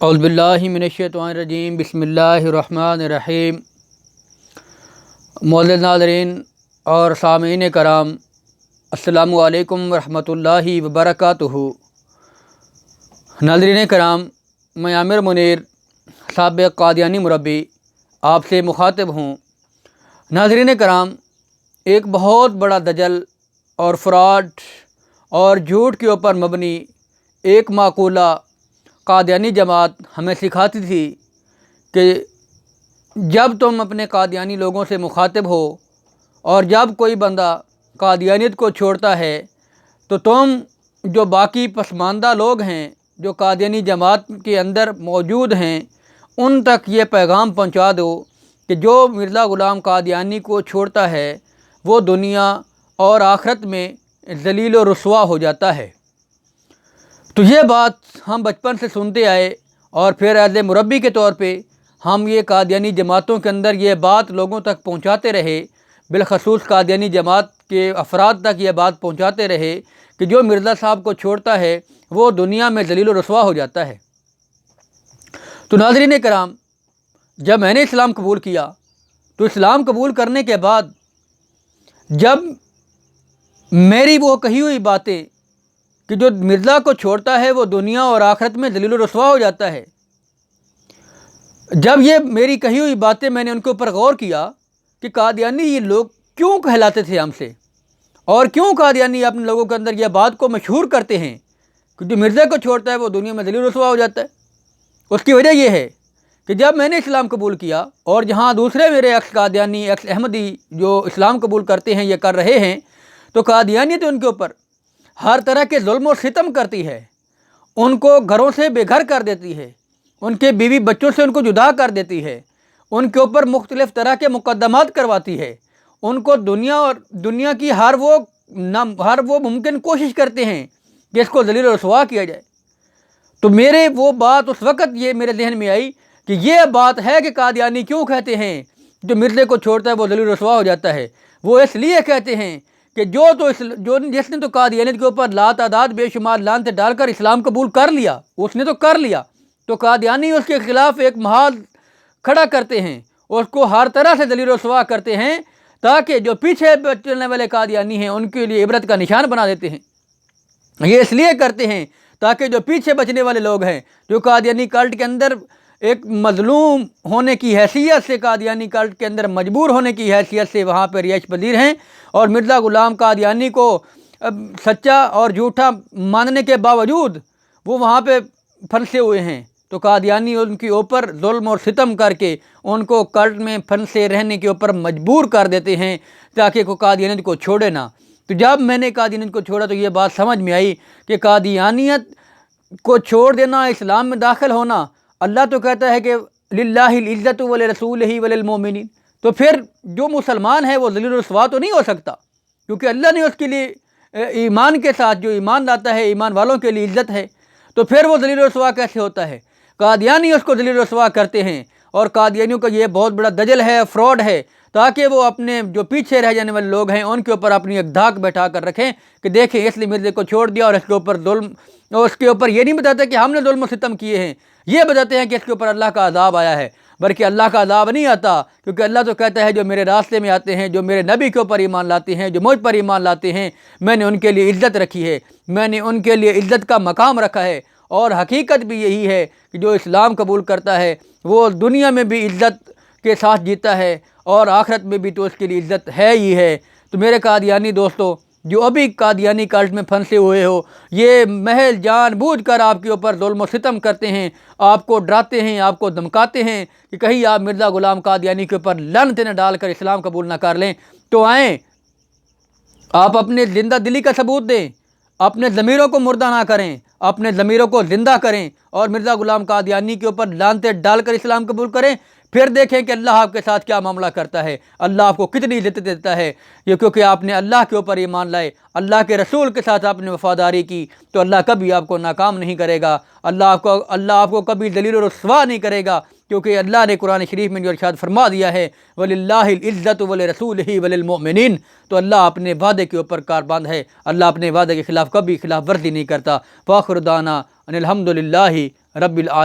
اعوذ باللہ من الشیطان الرجیم، بسم اللہ الرحمن الرحیم۔ معزز ناظرین اور سامعین کرام، السلام علیکم ورحمۃ اللہ وبرکاتہ۔ ناظرین کرام، میں عامر منیر سابق قادیانی مربی آپ سے مخاطب ہوں۔ ناظرین کرام، ایک بہت بڑا دجل اور فراڈ اور جھوٹ کے اوپر مبنی ایک مقولہ قادیانی جماعت ہمیں سکھاتی تھی کہ جب تم اپنے قادیانی لوگوں سے مخاطب ہو اور جب کوئی بندہ قادیانیت کو چھوڑتا ہے تو تم جو باقی پسماندہ لوگ ہیں جو قادیانی جماعت کے اندر موجود ہیں ان تک یہ پیغام پہنچا دو کہ جو مرزا غلام قادیانی کو چھوڑتا ہے وہ دنیا اور آخرت میں ذلیل و رسوا ہو جاتا ہے۔ تو یہ بات ہم بچپن سے سنتے آئے اور پھر ایز اے مربی کے طور پہ ہم یہ قادیانی جماعتوں کے اندر یہ بات لوگوں تک پہنچاتے رہے، بالخصوص قادیانی جماعت کے افراد تک یہ بات پہنچاتے رہے کہ جو مرزا صاحب کو چھوڑتا ہے وہ دنیا میں ذلیل و رسوا ہو جاتا ہے۔ تو ناظرین کرام، جب میں نے اسلام قبول کیا تو اسلام قبول کرنے کے بعد جب میری وہ کہی ہوئی باتیں کہ جو مرزا کو چھوڑتا ہے وہ دنیا اور آخرت میں ذلیل و رسوا ہو جاتا ہے، جب یہ میری کہی ہوئی باتیں میں نے ان کے اوپر غور کیا کہ قادیانی یہ لوگ کیوں کہلاتے تھے ہم سے، اور کیوں قادیانی اپنے لوگوں کے اندر یہ بات کو مشہور کرتے ہیں کہ جو مرزا کو چھوڑتا ہے وہ دنیا میں ذلیل و رسوا ہو جاتا ہے۔ اس کی وجہ یہ ہے کہ جب میں نے اسلام قبول کیا اور جہاں دوسرے میرے ایکس قادیانی ایکس احمدی جو اسلام قبول کرتے ہیں یہ کر رہے ہیں، تو قادیانیت ان کے اوپر ہر طرح کے ظلم و ستم کرتی ہے، ان کو گھروں سے بے گھر کر دیتی ہے، ان کے بیوی بچوں سے ان کو جدا کر دیتی ہے، ان کے اوپر مختلف طرح کے مقدمات کرواتی ہے، ان کو دنیا کی ہر وہ ممکن کوشش کرتے ہیں کہ اس کو ذلیل و رسوا کیا جائے۔ تو میرے وہ بات اس وقت یہ میرے ذہن میں آئی کہ یہ بات ہے کہ قادیانی کیوں کہتے ہیں جو مرزے کو چھوڑتا ہے وہ ذلیل و رسوا ہو جاتا ہے۔ وہ اس لیے کہتے ہیں کہ جس نے تو قادیانیت کے اوپر لاتعداد بے شمار لعنتیں ڈال کر اسلام قبول کر لیا، اس نے تو کر لیا، تو قادیانی اس کے خلاف ایک محاذ کھڑا کرتے ہیں، اس کو ہر طرح سے ذلیل و رسوا کرتے ہیں تاکہ جو پیچھے چلنے والے قادیانی ہیں ان کے لیے عبرت کا نشان بنا دیتے ہیں۔ یہ اس لیے کرتے ہیں تاکہ جو پیچھے بچنے والے لوگ ہیں جو قادیانی کلٹ کے اندر ایک مظلوم ہونے کی حیثیت سے، قادیانی کلٹ کے اندر مجبور ہونے کی حیثیت سے وہاں پہ رہائش پذیر ہیں، اور مرزا غلام قادیانی کو سچا اور جھوٹا ماننے کے باوجود وہ وہاں پہ پھنسے ہوئے ہیں، تو قادیانی ان کے اوپر ظلم اور ستم کر کے ان کو کلٹ میں پھنسے رہنے کے اوپر مجبور کر دیتے ہیں تاکہ کوئی قادیانیت کو چھوڑے نہ۔ تو جب میں نے قادیانیت کو چھوڑا تو یہ بات سمجھ میں آئی کہ قادیانیت کو چھوڑ دینا، اسلام میں داخل ہونا، اللہ تو کہتا ہے کہ للہ العزت ولرسولہ وللمؤمنین، تو پھر جو مسلمان ہے وہ ذلیل و رسوا تو نہیں ہو سکتا، کیونکہ اللہ نے اس کے لیے ایمان کے ساتھ جو ایمان لاتا ہے ایمان والوں کے لیے عزت ہے، تو پھر وہ ذلیل و رسوا کیسے ہوتا ہے؟ قادیانی اس کو ذلیل و رسوا کرتے ہیں، اور قادیانیوں کا یہ بہت بڑا دجل ہے، فراڈ ہے، تاکہ وہ اپنے جو پیچھے رہ جانے والے لوگ ہیں ان کے اوپر اپنی ایک دھاک بیٹھا کر رکھیں کہ دیکھیں اس نے مرزے کو چھوڑ دیا اور اس کے اوپر ظلم، اور اس کے اوپر یہ نہیں بتاتے کہ ہم نے ظلم و ستم کیے ہیں، یہ بتاتے ہیں کہ اس کے اوپر اللہ کا عذاب آیا ہے، بلکہ اللہ کا عذاب نہیں آتا، کیونکہ اللہ تو کہتا ہے جو میرے راستے میں آتے ہیں، جو میرے نبی کے اوپر ایمان لاتے ہیں، جو مجھ پر ایمان لاتے ہیں، میں نے ان کے لیے عزت رکھی ہے، میں نے ان کے لیے عزت کا مقام رکھا ہے، اور حقیقت بھی یہی ہے کہ جو اسلام قبول کرتا ہے وہ دنیا میں بھی عزت کے ساتھ جیتا ہے اور آخرت میں بھی تو اس کے لیے عزت ہے ہی ہے۔ تو میرے قادیانی دوستو جو ابھی قادیانی کلٹ میں پھنسے ہوئے ہو، یہ محض جان بوجھ کر آپ کے اوپر ظلم و ستم کرتے ہیں، آپ کو ڈراتے ہیں، آپ کو دھمکاتے ہیں کہ کہیں آپ مرزا غلام قادیانی کے اوپر لعنتیں نہ ڈال کر اسلام قبول نہ کر لیں، تو آئیں آپ اپنے زندہ دلی کا ثبوت دیں، اپنے ضمیروں کو مردہ نہ کریں، اپنے ضمیروں کو زندہ کریں اور مرزا غلام قادیانی کے اوپر لعنتیں ڈال کر اسلام قبول کریں، پھر دیکھیں کہ اللہ آپ کے ساتھ کیا معاملہ کرتا ہے، اللہ آپ کو کتنی عزت دیتا ہے۔ یہ کیونکہ آپ نے اللہ کے اوپر ایمان لائے، اللہ کے رسول کے ساتھ آپ نے وفاداری کی، تو اللہ کبھی آپ کو ناکام نہیں کرے گا، اللہ آپ کو کبھی ذلیل و رسوا نہیں کرے گا، کیونکہ اللہ نے قرآن شریف میں جو ارشاد فرما دیا ہے وَلِلَّهِ الْعِزَّةُ وَلِرَسُولِهِ وَلِلْمُؤْمِنِينَ، تو اللہ اپنے وعدے کے اوپر کاربند ہے، اللہ اپنے وعدے کے خلاف کبھی خلاف ورزی نہیں کرتا۔ وآخر دعوانا ان الحمد للہ رب العالمین۔